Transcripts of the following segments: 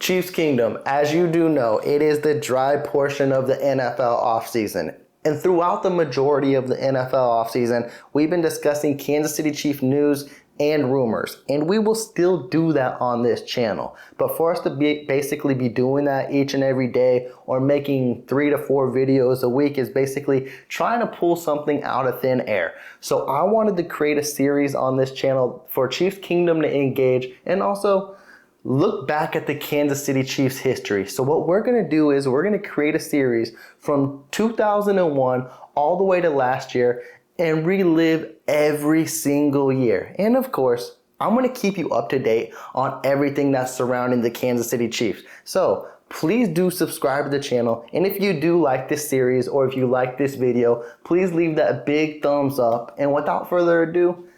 Chiefs Kingdom, as you do know, it is the dry portion of the NFL offseason. And throughout the majority of the NFL offseason, we've been discussing Kansas City Chiefs news and rumors. And we will still do that on this channel. But for us to basically be doing that each and every day or making 3 to 4 videos a week is basically trying to pull something out of thin air. So I wanted to create a series on this channel for Chiefs Kingdom to engage and also look back at the Kansas City Chiefs history. So what we're going to do is we're going to create a series from 2001 all the way to last year and relive every single year. And of course, I'm going to keep you up to date on everything that's surrounding the Kansas City Chiefs. So please do subscribe to the channel. And if you do like this series or if you like this video, please leave that big thumbs up. And without further ado,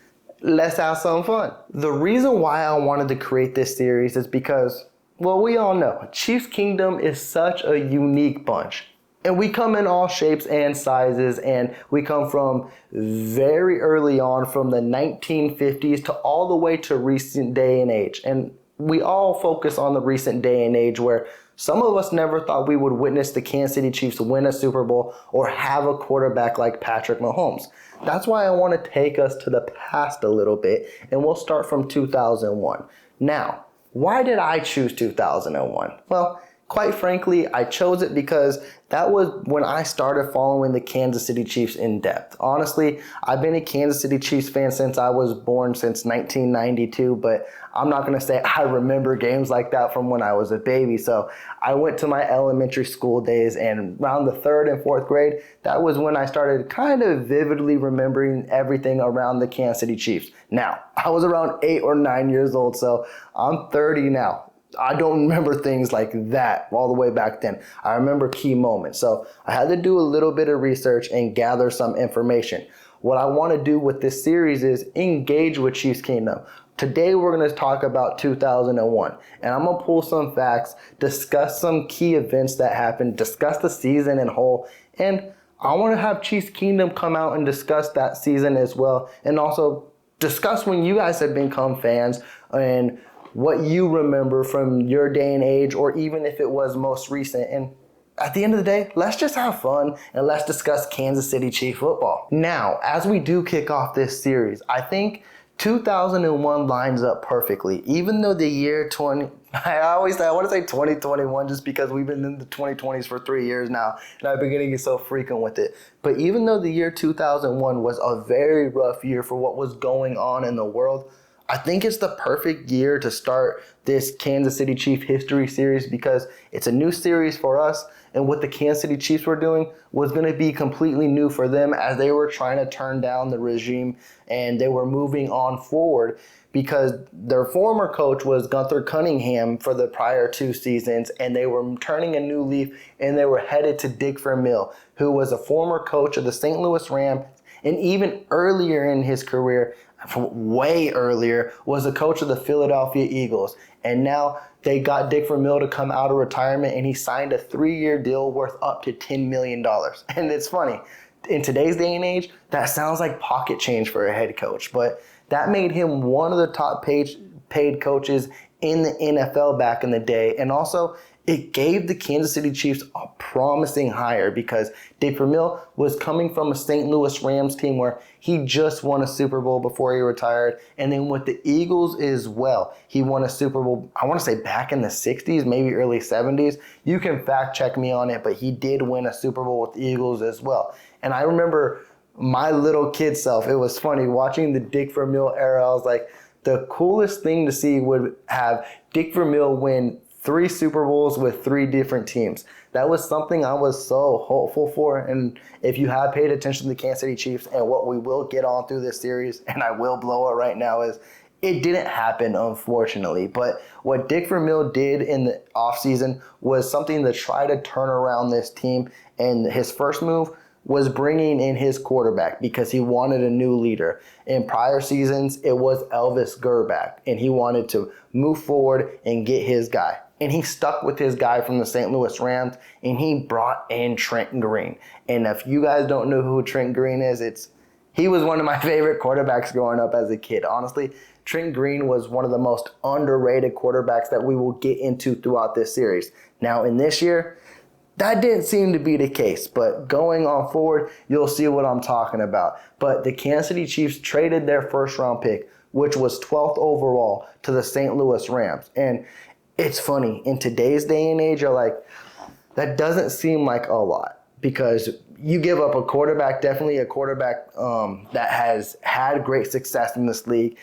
let's have some fun. The reason why I wanted to create this series is because, well, we all know Chiefs Kingdom is such a unique bunch. And we come in all shapes and sizes, and we come from very early on, from the 1950s to all the way to recent day and age. And we all focus on the recent day and age where some of us never thought we would witness the Kansas City Chiefs win a Super Bowl or have a quarterback like Patrick Mahomes. That's why I want to take us to the past a little bit, and we'll start from 2001. Now, why did I choose 2001? Well, quite frankly, I chose it because that was when I started following the Kansas City Chiefs in depth. Honestly, I've been a Kansas City Chiefs fan since I was born, since 1992, but I'm not going to say I remember games like that from when I was a baby. So I went to my elementary school days, and around the 3rd and 4th grade, that was when I started kind of vividly remembering everything around the Kansas City Chiefs. Now, I was around 8 or 9 years old, so I'm 30 now. I don't remember things like that all the way back then. I remember key moments. So I had to do a little bit of research and gather some information. What I want to do with this series is engage with Chiefs Kingdom. Today we're going to talk about 2001, and I'm going to pull some facts, discuss some key events that happened, discuss the season in whole, and I want to have Chiefs Kingdom come out and discuss that season as well, and also discuss when you guys have become fans and what you remember from your day and age, or even if it was most recent. And at the end of the day, let's just have fun and let's discuss Kansas City Chiefs football. Now, as we do kick off this series, I think 2001 lines up perfectly. Even though the year I want to say 2021 just because we've been in the 2020s for 3 years now, and I've been getting so frequent with it. But even though the year 2001 was a very rough year for what was going on in the world, I think it's the perfect year to start this Kansas City Chiefs history series because it's a new series for us, and what the Kansas City Chiefs were doing was going to be completely new for them as they were trying to turn down the regime and they were moving on forward because their former coach was Gunther Cunningham for the prior 2 seasons, and they were turning a new leaf and they were headed to Dick Vermeil, who was a former coach of the St. Louis Rams, and even earlier in his career, way earlier, was a coach of the Philadelphia Eagles. And now they got Dick Vermeil to come out of retirement, and he signed a 3-year deal worth up to $10 million. And it's funny, in today's day and age, that sounds like pocket change for a head coach, but that made him one of the top paid coaches in the NFL back in the day. And also, it gave the Kansas City Chiefs a promising hire because Dick Vermeil was coming from a St. Louis Rams team where he just won a Super Bowl before he retired. And then with the Eagles as well, he won a Super Bowl, I want to say back in the 60s, maybe early 70s. You can fact check me on it, but he did win a Super Bowl with the Eagles as well. And I remember my little kid self, it was funny watching the Dick Vermeil era. I was like, the coolest thing to see would have Dick Vermeil win 3 Super Bowls with 3 different teams. That was something I was so hopeful for. And if you have paid attention to the Kansas City Chiefs, and what we will get on through this series, and I will blow it right now, is it didn't happen, unfortunately. But what Dick Vermeil did in the offseason was something to try to turn around this team. And his first move was bringing in his quarterback because he wanted a new leader. In prior seasons, it was Elvis Grbac, and he wanted to move forward and get his guy. And he stuck with his guy from the St. Louis Rams, and he brought in Trent Green. And if you guys don't know who Trent Green is, he was one of my favorite quarterbacks growing up as a kid. Honestly, Trent Green was one of the most underrated quarterbacks that we will get into throughout this series. Now, in this year, that didn't seem to be the case, but going on forward, you'll see what I'm talking about. But the Kansas City Chiefs traded their first-round pick, which was 12th overall, to the St. Louis Rams. And it's funny, in today's day and age, you're like, that doesn't seem like a lot, because you give up a quarterback, definitely a quarterback that has had great success in this league,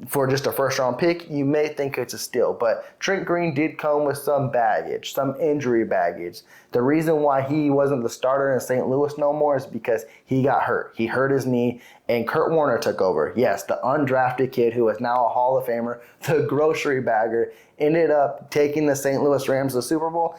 for just a first-round pick. You may think it's a steal, but Trent Green did come with some baggage, some injury baggage. The reason why he wasn't the starter in St. Louis no more is because he got hurt. He hurt his knee, and Kurt Warner took over. Yes, the undrafted kid who is now a Hall of Famer, the grocery bagger, ended up taking the St. Louis Rams to the Super Bowl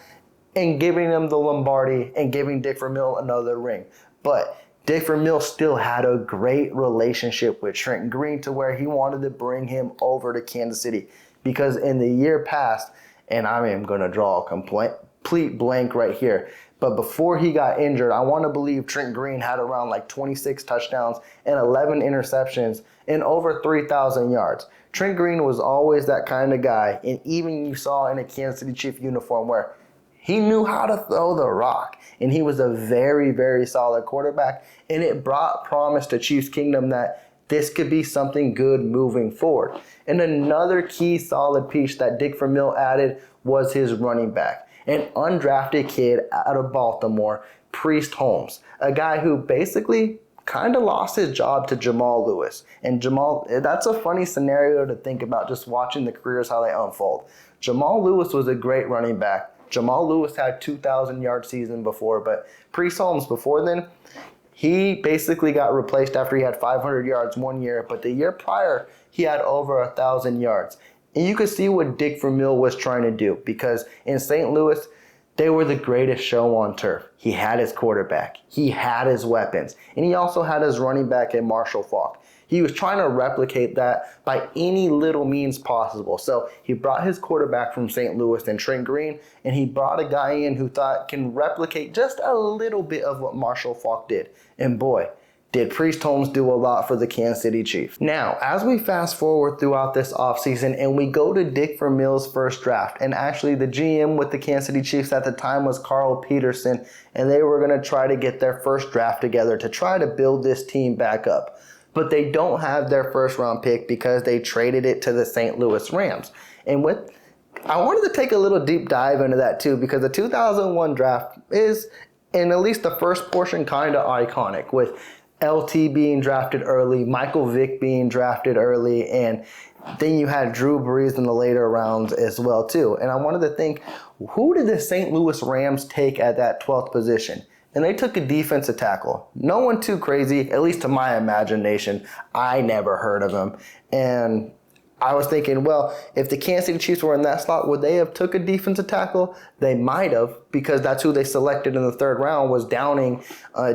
and giving them the Lombardi and giving Dick Vermeil another ring. But Dick Vermeil still had a great relationship with Trent Green to where he wanted to bring him over to Kansas City, because in the year past, and I am going to draw a complete blank right here, but before he got injured, I want to believe Trent Green had around like 26 touchdowns and 11 interceptions and over 3,000 yards. Trent Green was always that kind of guy, and even you saw in a Kansas City Chief uniform where he knew how to throw the rock, and he was a very, very solid quarterback, and it brought promise to Chiefs Kingdom that this could be something good moving forward. And another key solid piece that Dick Vermeil added was his running back, an undrafted kid out of Baltimore, Priest Holmes, a guy who basically kind of lost his job to Jamal Lewis. And Jamal, that's a funny scenario to think about, just watching the careers, how they unfold. Jamal Lewis was a great running back. Jamal Lewis had 2,000-yard season before, but Priest Holmes before then, he basically got replaced after he had 500 yards one year, but the year prior, he had over 1,000 yards. And you could see what Dick Vermeil was trying to do, because in St. Louis, they were the greatest show on turf. He had his quarterback, he had his weapons, and he also had his running back in Marshall Faulk. He was trying to replicate that by any little means possible. So he brought his quarterback from St. Louis and Trent Green, and he brought a guy in who thought can replicate just a little bit of what Marshall Faulk did. And boy, did Priest Holmes do a lot for the Kansas City Chiefs. Now, as we fast forward throughout this offseason and we go to Dick Vermeil's first draft, and actually the GM with the Kansas City Chiefs at the time was Carl Peterson, and they were going to try to get their first draft together to try to build this team back up. But they don't have their first round pick because they traded it to the St. Louis Rams. And I wanted to take a little deep dive into that too, because the 2001 draft is, in at least the first portion, kind of iconic, with LT being drafted early, Michael Vick being drafted early, and then you had Drew Brees in the later rounds as well too. And I wanted to think, who did the St. Louis Rams take at that 12th position? And they took a defensive tackle. No one too crazy, at least to my imagination. I never heard of him. And I was thinking, well, if the Kansas City Chiefs were in that slot, would they have took a defensive tackle? They might have, because that's who they selected in the third round, was Downing,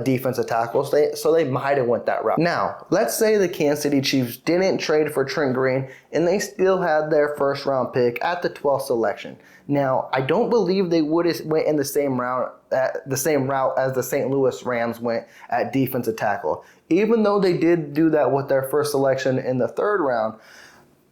defensive tackle. So they might have went that route. Now, let's say the Kansas City Chiefs didn't trade for Trent Green, and they still had their first round pick at the 12th selection. Now, I don't believe they would have went in the same route as the St. Louis Rams went at defensive tackle. Even though they did do that with their first selection in the third round,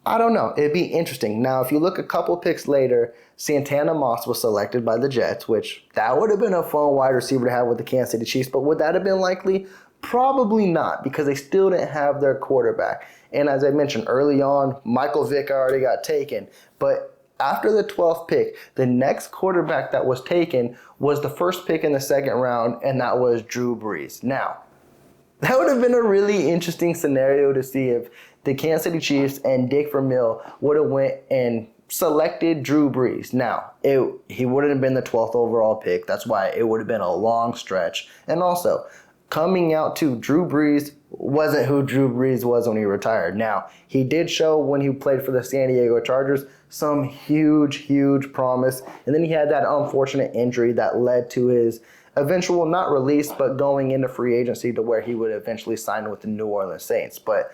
I don't know. It'd be interesting. Now, if you look a couple picks later, Santana Moss was selected by the Jets, which that would have been a fun wide receiver to have with the Kansas City Chiefs. But would that have been likely? Probably not, because they still didn't have their quarterback. And as I mentioned early on, Michael Vick already got taken. But after the 12th pick, the next quarterback that was taken was the first pick in the second round, and that was Drew Brees. Now, that would have been a really interesting scenario to see if the Kansas City Chiefs and Dick Vermeil would have went and selected Drew Brees. Now, he wouldn't have been the 12th overall pick. That's why it would have been a long stretch. And also, coming out to Drew Brees wasn't who Drew Brees was when he retired. Now, he did show when he played for the San Diego Chargers some huge, huge promise. And then he had that unfortunate injury that led to his eventual, not release, but going into free agency to where he would eventually sign with the New Orleans Saints. But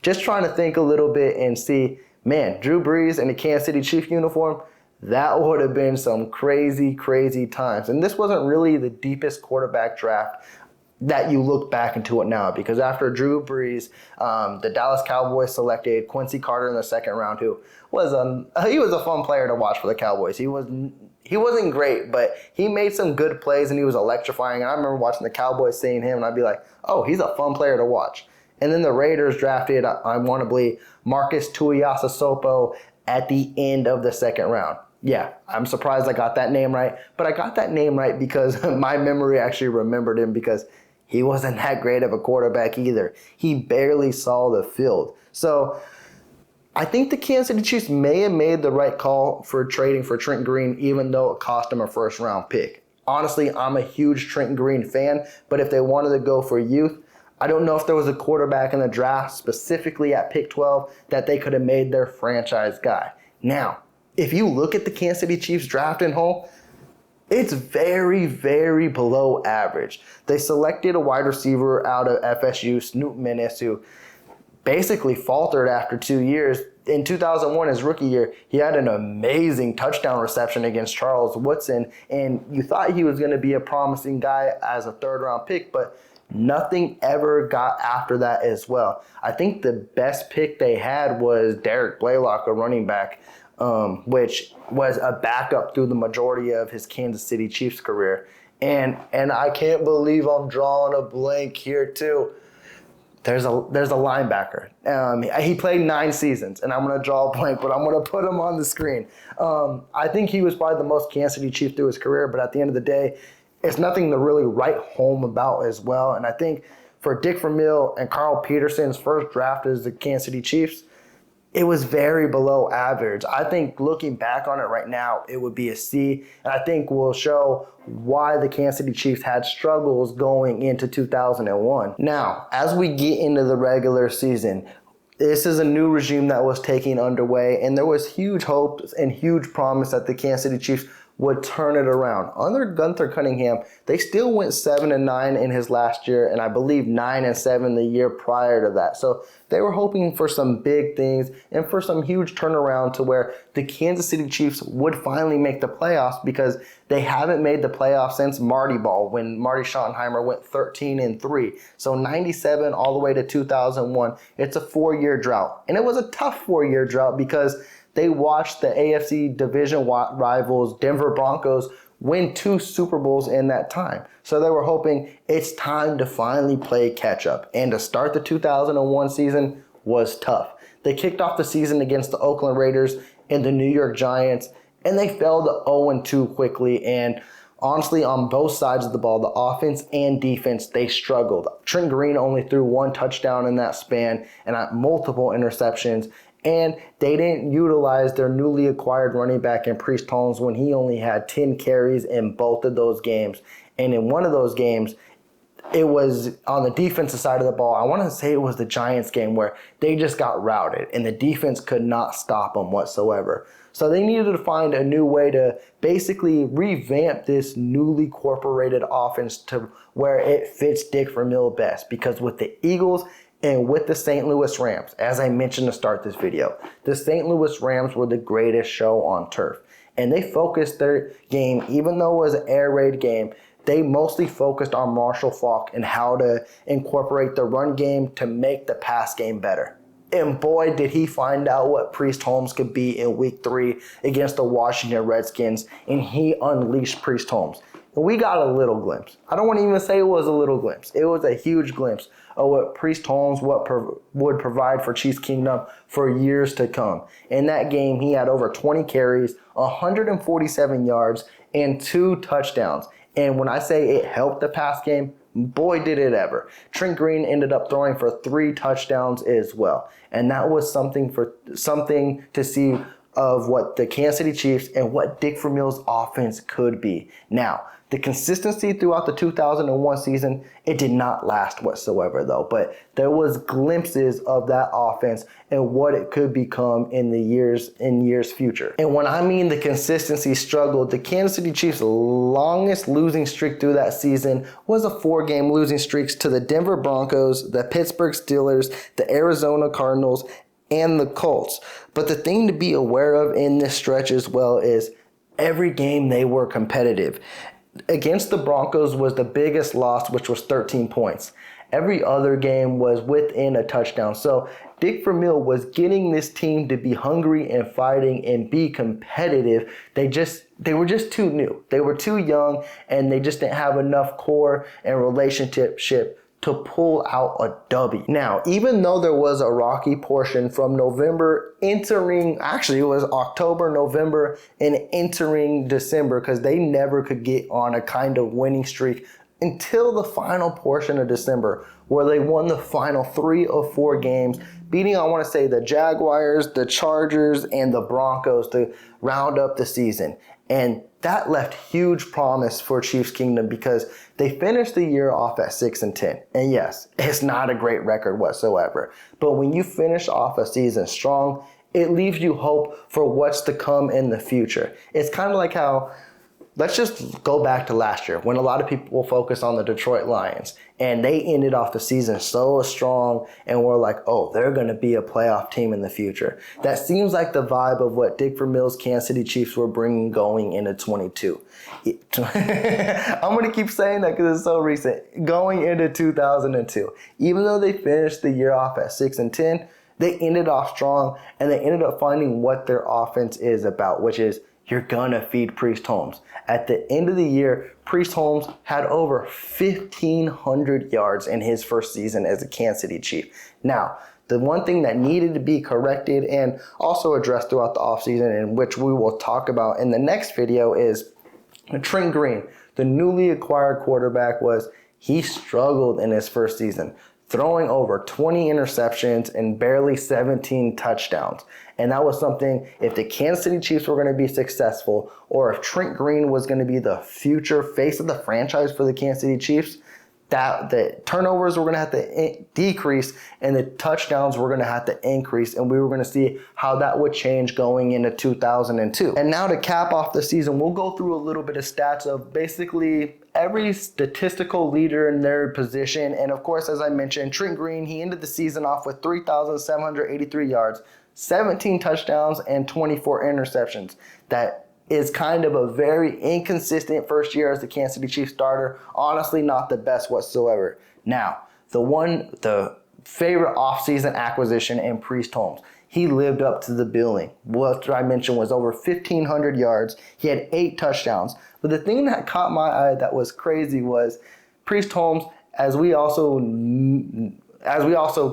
just trying to think a little bit and see, man, Drew Brees in a Kansas City Chief uniform, that would have been some crazy, crazy times. And this wasn't really the deepest quarterback draft that you look back into it now, because after Drew Brees, the Dallas Cowboys selected Quincy Carter in the second round, who was he was a fun player to watch for the Cowboys. He wasn't great, but he made some good plays and he was electrifying. And I remember watching the Cowboys, seeing him, and I'd be like, oh, he's a fun player to watch. And then the Raiders drafted, I want to believe, Marcus Tuiasosopo at the end of the second round. Yeah, I'm surprised I got that name right, but I got that name right because my memory actually remembered him, because he wasn't that great of a quarterback either. He barely saw the field. So I think the Kansas City Chiefs may have made the right call for trading for Trent Green, even though it cost him a first-round pick. Honestly, I'm a huge Trent Green fan, but if they wanted to go for youth, I don't know if there was a quarterback in the draft, specifically at pick 12, that they could have made their franchise guy. Now, if you look at the Kansas City Chiefs draft in whole, it's very, very below average. They selected a wide receiver out of FSU, Snoop Minnis, who basically faltered after 2 years. In 2001, his rookie year, he had an amazing touchdown reception against Charles Woodson, and you thought he was going to be a promising guy as a third-round pick, but nothing ever got after that as well. I think the best pick they had was Derek Blaylock, a running back, which was a backup through the majority of his Kansas City Chiefs career. And I can't believe I'm drawing a blank here too. There's a linebacker. He played 9 seasons, and I'm going to draw a blank, but I'm going to put him on the screen. I think he was probably the most Kansas City Chief through his career, but at the end of the day, it's nothing to really write home about as well. And I think for Dick Vermeil and Carl Peterson's first draft as the Kansas City Chiefs, it was very below average. I think looking back on it right now, it would be a C. And I think will show why the Kansas City Chiefs had struggles going into 2001. Now, as we get into the regular season, this is a new regime that was taking underway, and there was huge hopes and huge promise that the Kansas City Chiefs would turn it around. Under Gunther Cunningham, they still went 7-9 in his last year, and I believe 9-7 the year prior to that. So they were hoping for some big things and for some huge turnaround to where the Kansas City Chiefs would finally make the playoffs, because they haven't made the playoffs since Marty Ball, when Marty Schottenheimer went 13-3. So 97 all the way to 2001. It's a 4-year drought. And it was a tough 4-year drought because they watched the AFC division rivals, Denver Broncos, win 2 Super Bowls in that time. So they were hoping it's time to finally play catch up. And to start the 2001 season was tough. They kicked off the season against the Oakland Raiders and the New York Giants, and they fell to 0-2 quickly. And honestly, on both sides of the ball, the offense and defense, they struggled. Trent Green only threw 1 touchdown in that span and multiple interceptions. And they didn't utilize their newly acquired running back in Priest Holmes when he only had 10 carries in both of those games. And in one of those games, it was on the defensive side of the ball. I want to say it was the Giants game where they just got routed and the defense could not stop them whatsoever. So they needed to find a new way to basically revamp this newly incorporated offense to where it fits Dick Vermeil best. Because with the Eagles and with the St. Louis Rams, as I mentioned to start this video, the St. Louis Rams were the greatest show on turf. And they focused their game, even though it was an air raid game, they mostly focused on Marshall Faulk and how to incorporate the run game to make the pass game better. And boy, did he find out what Priest Holmes could be in week 3 against the Washington Redskins, and he unleashed Priest Holmes. And we got a little glimpse. I don't want to even say it was a little glimpse. It was a huge glimpse of what Priest Holmes would provide for Chiefs Kingdom for years to come. In that game, he had over 20 carries, 147 yards, and 2 touchdowns. And when I say it helped the pass game, boy, did it ever. Trent Green ended up throwing for 3 touchdowns as well. And that was something to see of what the Kansas City Chiefs and what Dick Vermeil's offense could be. Now, the consistency throughout the 2001 season, it did not last whatsoever though, but there was glimpses of that offense and what it could become in years future. And when I mean the consistency struggled, the Kansas City Chiefs' longest losing streak through that season was a 4-game losing streak to the Denver Broncos, the Pittsburgh Steelers, the Arizona Cardinals, and the Colts. But the thing to be aware of in this stretch as well is every game they were competitive. against the Broncos was the biggest loss, which was 13 points. Every other game was within a touchdown. So Dick Vermeil was getting this team to be hungry and fighting and be competitive. They were just too new. They were too young, and they just didn't have enough core and relationship to pull out a W. Now, even though there was a rocky portion from November actually it was October, November, and entering December, because they never could get on a kind of winning streak until the final portion of December, where they won the final 3 of 4 games, beating, I want to say, the Jaguars, the Chargers, and the Broncos to round up the season. And that left huge promise for Chiefs Kingdom, because they finished the year off at 6-10. And yes, it's not a great record whatsoever. But when you finish off a season strong, it leaves you hope for what's to come in the future. It's kind of like how, let's just go back to last year when a lot of people will focus on the Detroit Lions, and they ended off the season so strong, and we're like, oh, they're going to be a playoff team in the future. That seems like the vibe of what Dick Vermeil's Kansas City Chiefs were bringing going into 22. I'm going to keep saying that because it's so recent. Going into 2002, even though they finished the year off at 6-10, they ended off strong, and they ended up finding what their offense is about, which is you're going to feed Priest Holmes. At the end of the year, Priest Holmes had over 1,500 yards in his first season as a Kansas City Chief. Now, the one thing that needed to be corrected and also addressed throughout the offseason, and which we will talk about in the next video, is Trent Green, the newly acquired quarterback. He struggled in his first season, throwing over 20 interceptions and barely 17 touchdowns. And that was something, if the Kansas City Chiefs were going to be successful, or if Trent Green was going to be the future face of the franchise for the Kansas City Chiefs, that the turnovers were going to have to decrease and the touchdowns were going to have to increase, and we were going to see how that would change going into 2002. And now to cap off the season, we'll go through a little bit of stats of basically every statistical leader in their position. And of course, as I mentioned, Trent Green, he ended the season off with 3,783 yards, 17 touchdowns, and 24 interceptions. That is kind of a very inconsistent first year as the Kansas City Chiefs starter. Honestly, not the best whatsoever. Now, the favorite offseason acquisition in Priest Holmes. He lived up to the billing. What I mentioned was over 1,500 yards. He had 8 touchdowns. But the thing that caught my eye that was crazy was Priest Holmes, as we also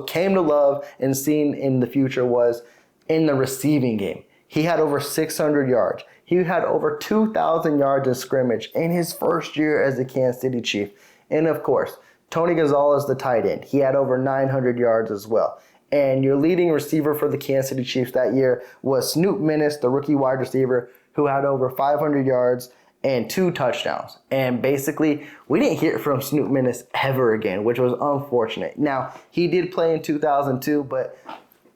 came to love and seen in the future, was in the receiving game. He had over 600 yards. He had over 2,000 yards in scrimmage in his first year as a Kansas City Chief. And of course, Tony Gonzalez, the tight end, he had over 900 yards as well. And your leading receiver for the Kansas City Chiefs that year was Snoop Minnis, the rookie wide receiver, who had over 500 yards and 2 touchdowns. And basically, we didn't hear from Snoop Minnis ever again, which was unfortunate. Now, he did play in 2002, but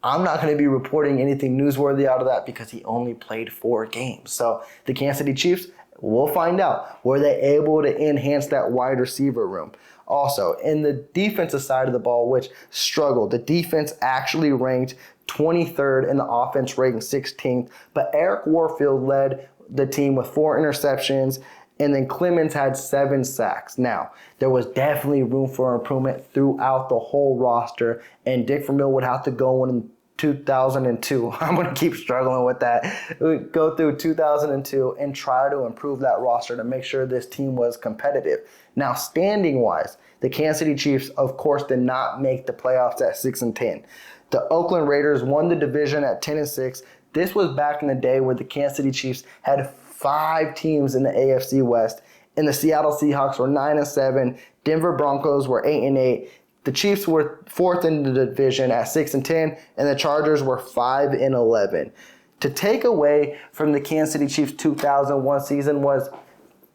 I'm not going to be reporting anything newsworthy out of that because he only played 4 games. So the Kansas City Chiefs, we'll find out. Were they able to enhance that wide receiver room? Also, in the defensive side of the ball, which struggled, the defense actually ranked 23rd and the offense ranked 16th. But Eric Warfield led the team with 4 interceptions, and then Clemens had 7 sacks. Now, there was definitely room for improvement throughout the whole roster, and Dick Vermeil would have to go in 2002. I'm going to keep struggling with that. Go through 2002 and try to improve that roster to make sure this team was competitive. Now, standing-wise, the Kansas City Chiefs, of course, did not make the playoffs at 6-10. The Oakland Raiders won the division at 10-6. This was back in the day where the Kansas City Chiefs had 5 teams in the AFC West, and the Seattle Seahawks were 9-7. Denver Broncos were 8-8. The Chiefs were 4th in the division at 6-10, and the Chargers were 5-11. To take away from the Kansas City Chiefs 2001 season was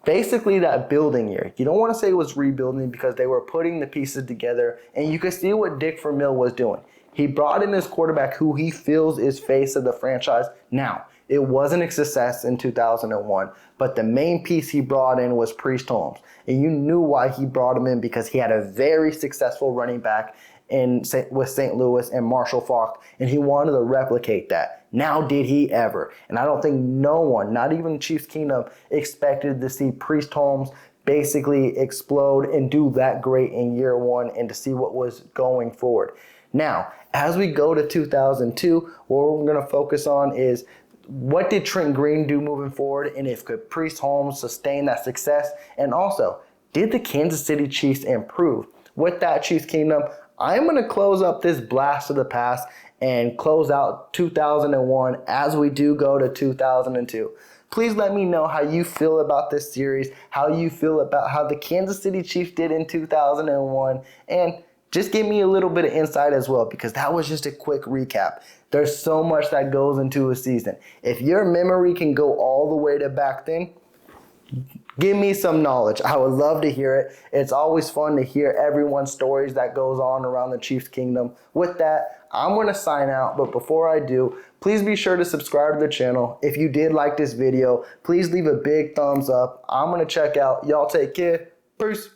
basically that building year. You don't want to say it was rebuilding because they were putting the pieces together, and you could see what Dick Vermeil was doing. He brought in his quarterback who he feels is face of the franchise. Now, it wasn't a success in 2001, but the main piece he brought in was Priest Holmes. And you knew why he brought him in, because he had a very successful running back with St. Louis and Marshall Faulk, and he wanted to replicate that. Now did he ever? And I don't think no one, not even Chiefs Kingdom, expected to see Priest Holmes basically explode and do that great in year one and to see what was going forward. Now, as we go to 2002, what we're going to focus on is what did Trent Green do moving forward, and if could Priest Holmes sustain that success, and also, did the Kansas City Chiefs improve? With that, Chiefs Kingdom, I'm going to close up this blast of the past and close out 2001 as we do go to 2002. Please let me know how you feel about this series, how you feel about how the Kansas City Chiefs did in 2001, and just give me a little bit of insight as well, because that was just a quick recap. There's so much that goes into a season. If your memory can go all the way to back then, give me some knowledge. I would love to hear it. It's always fun to hear everyone's stories that goes on around the Chiefs Kingdom. With that, I'm going to sign out, but before I do, please be sure to subscribe to the channel. If you did like this video, please leave a big thumbs up. I'm going to check out. Y'all take care. Peace.